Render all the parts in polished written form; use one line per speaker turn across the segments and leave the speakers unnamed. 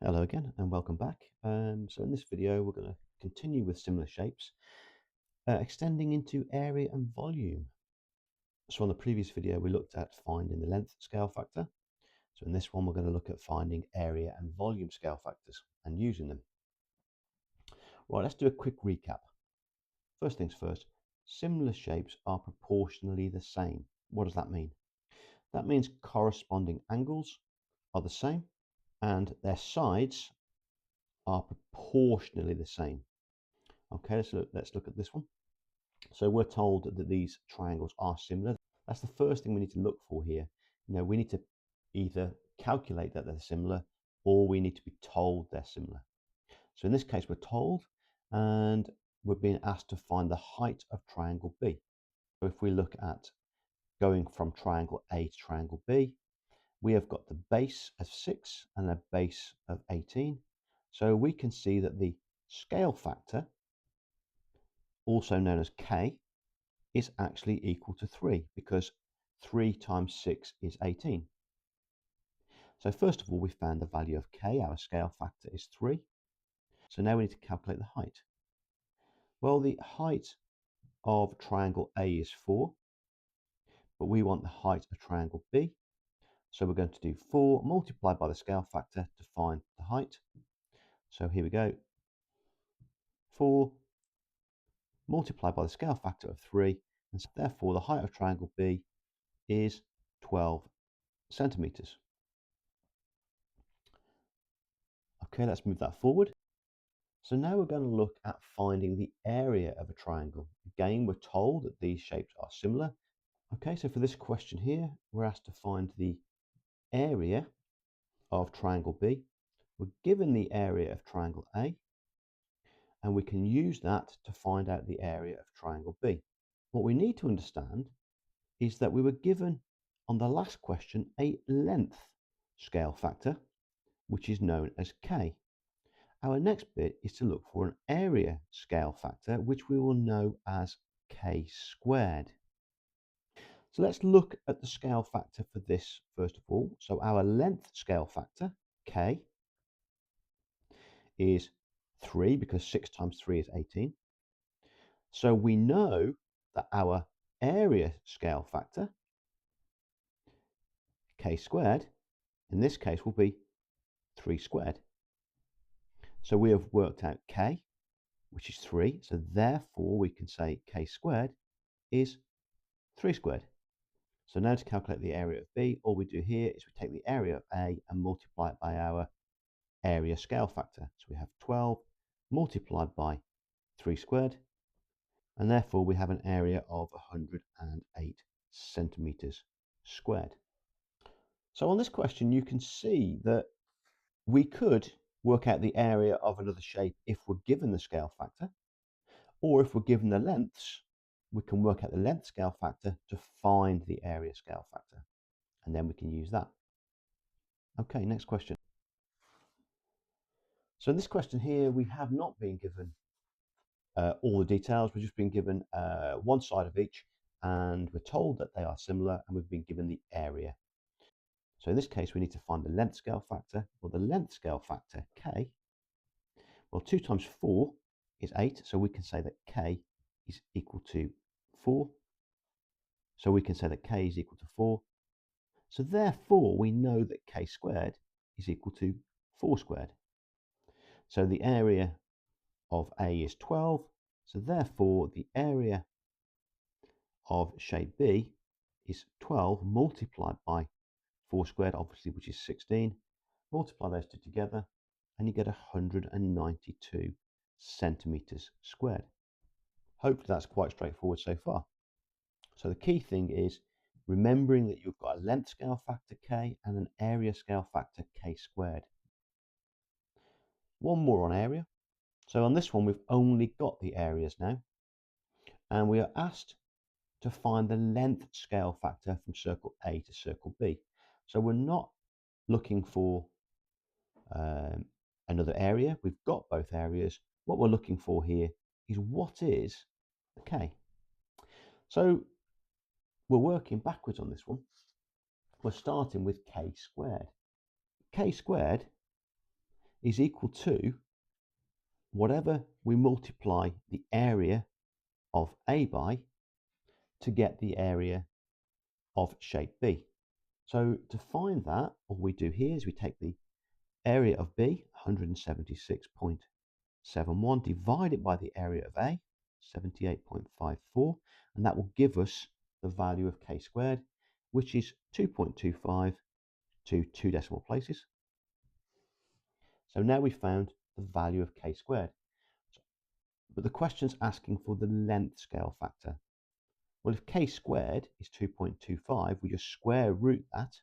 Hello again and welcome back. So in this video we're going to continue with similar shapes, extending into area and volume. So on the previous video we looked at finding the length scale factor. So in this one we're going to look at finding area and volume scale factors and using them. Right, let's do a quick recap. First things first, similar shapes are proportionally the same. What does that mean? That means corresponding angles are the same and their sides are proportionally the same. Okay, so let's look at this one. So we're told that these triangles are similar. That's the first thing we need to look for here. We need to either calculate that they're similar or we need to be told they're similar. So in this case, we're told and we're being asked to find the height of triangle B. So if we look at going from triangle A to triangle B, we have got the base of 6 and a base of 18. So we can see that the scale factor, also known as K, is actually equal to 3 because 3 times 6 is 18. So first of all, we found the value of K, our scale factor is 3. So now we need to calculate the height. Well, the height of triangle A is 4, but we want the height of triangle B. So we're going to do 4 multiplied by the scale factor to find the height. So here we go. 4 multiplied by the scale factor of 3, and so therefore the height of triangle B is 12 centimeters. Okay, let's move that forward. So now we're going to look at finding the area of a triangle. Again, we're told that these shapes are similar. Okay, so for this question here, we're asked to find the area of triangle B. We're given the area of triangle A, and we can use that to find out the area of triangle B. What we need to understand is that we were given on the last question a length scale factor, which is known as K. Our next bit is to look for an area scale factor, which we will know as K squared. So let's look at the scale factor for this first of all. So our length scale factor, K, is 3 because 6 times 3 is 18. So we know that our area scale factor, K squared, in this case will be 3 squared. So we have worked out K, which is 3. So therefore we can say K squared is 3 squared. So now to calculate the area of B, all we do here is we take the area of A and multiply it by our area scale factor. So we have 12 multiplied by 3 squared, and therefore we have an area of 108 centimeters squared. So on this question, you can see that we could work out the area of another shape if we're given the scale factor, or if we're given the lengths, we can work out the length scale factor to find the area scale factor, and then we can use that. Okay, next question. So in this question here, we have not been given all the details. We've just been given one side of each, and we're told that they are similar, and we've been given the area. So in this case, we need to find the length scale factor. Well, the length scale factor, K, well, 2 times 4 is 8, so we can say that K is equal to 4. So we can say that K is equal to 4. So therefore, we know that K squared is equal to 4 squared. So the area of A is 12. So therefore, the area of shape B is 12 multiplied by 4 squared, obviously, which is 16. Multiply those two together, and you get 192 centimeters squared. Hopefully that's quite straightforward so far. So the key thing is remembering that you've got a length scale factor K and an area scale factor K squared. One more on area. So on this one, we've only got the areas now, and we are asked to find the length scale factor from circle A to circle B. So we're not looking for another area. We've got both areas. What we're looking for here is what is the K. So we're working backwards on this one. We're starting with K squared. K squared is equal to whatever we multiply the area of A by to get the area of shape B. So to find that, all we do here is we take the area of B, 176.71, divide it by the area of A, 78.54, and that will give us the value of k squared, which is 2.25 to 2 decimal places. So now we've found the value of k squared. But the question's asking for the length scale factor. Well, if k squared is 2.25, we just square root that,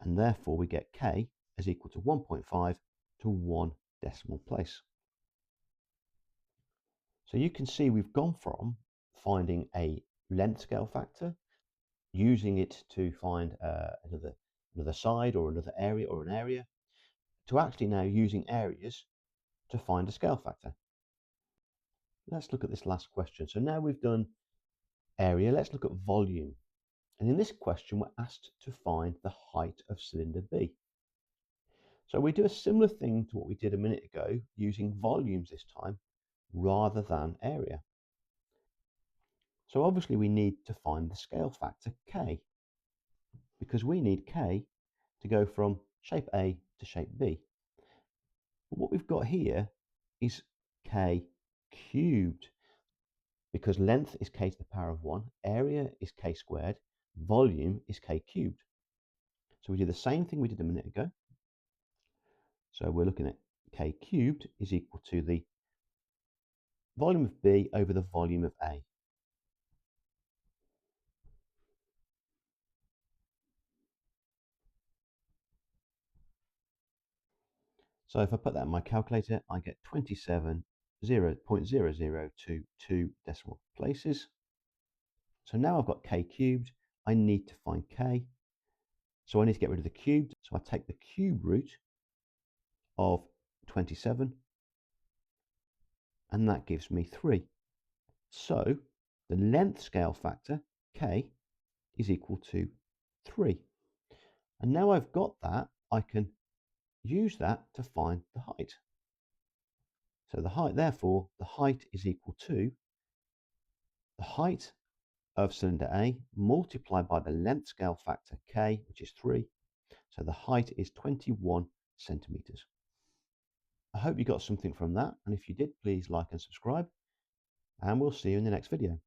and therefore we get k is equal to 1.5 to 1 decimal place. So you can see we've gone from finding a length scale factor, using it to find another side or another area or an area, to actually now using areas to find a scale factor. Let's look at this last question. So now we've done area, let's look at volume. And in this question, we're asked to find the height of cylinder B. So we do a similar thing to what we did a minute ago, using volumes this time rather than area. So obviously we need to find the scale factor k, because we need k to go from shape A to shape B. But what we've got here is k cubed, because length is k to the power of 1, area is k squared, volume is k cubed. So we do the same thing we did a minute ago. So we're looking at k cubed is equal to the volume of B over the volume of A. So if I put that in my calculator, I get 27.0022 decimal places. So now I've got k cubed, I need to find k. So I need to get rid of the cubed. So I take the cube root of 27, and that gives me 3. So the length scale factor, k, is equal to 3. And now I've got that, I can use that to find the height. So the height, therefore, the height is equal to the height of cylinder A multiplied by the length scale factor k, which is 3. So the height is 21 centimeters. I hope you got something from that, and if you did, please like and subscribe, and we'll see you in the next video.